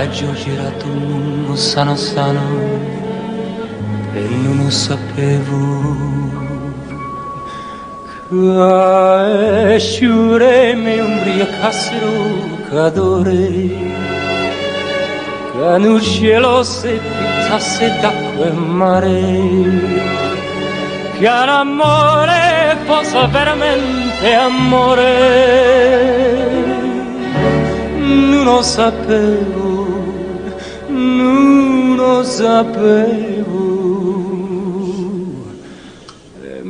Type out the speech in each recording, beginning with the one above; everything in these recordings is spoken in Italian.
viaggio ho girato il mondo sano sano e non lo sapevo che sciure mi ubriacassero cadore, che nel cielo si pittasse d'acqua e mare, che l'amore fosse veramente amore. Non lo sapevo, non lo sapevo. E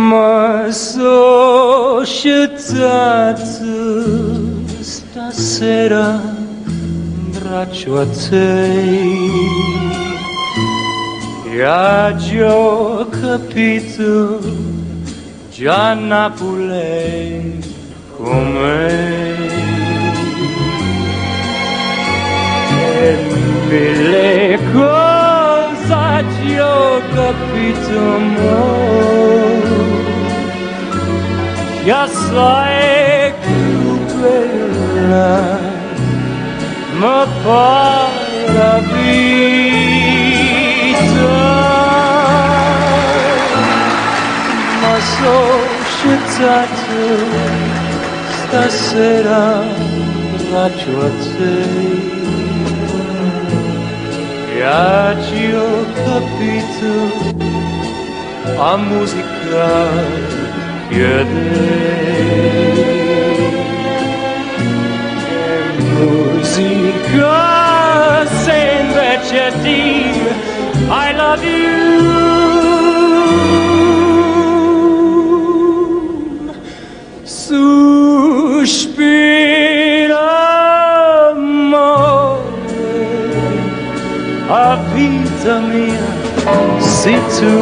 ma so scettato stasera braccio a te. E già ho capito già Napoli com'è, e mille cose già ho capito che assai più bella mi pare la vita. Ma sono scettato stasera braccio a te, e oggi ho capito a musica chiede, e musica se invece dire I love you. Suspira amore, a vita mia sei tu.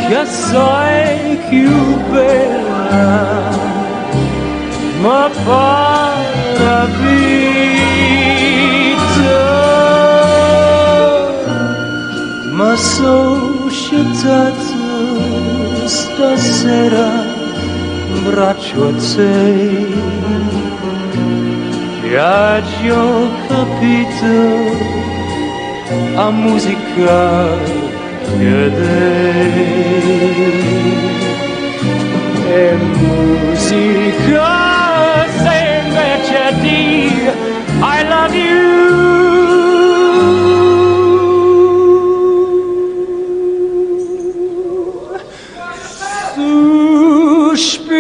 Che assai più bella ma pare la vita. Ma sono scettato stasera braccio a te, e oggi ho capito a musica chiede, e musica se invece dire I love you. Suspira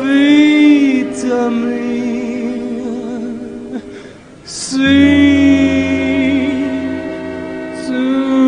vita mia, sì, tu.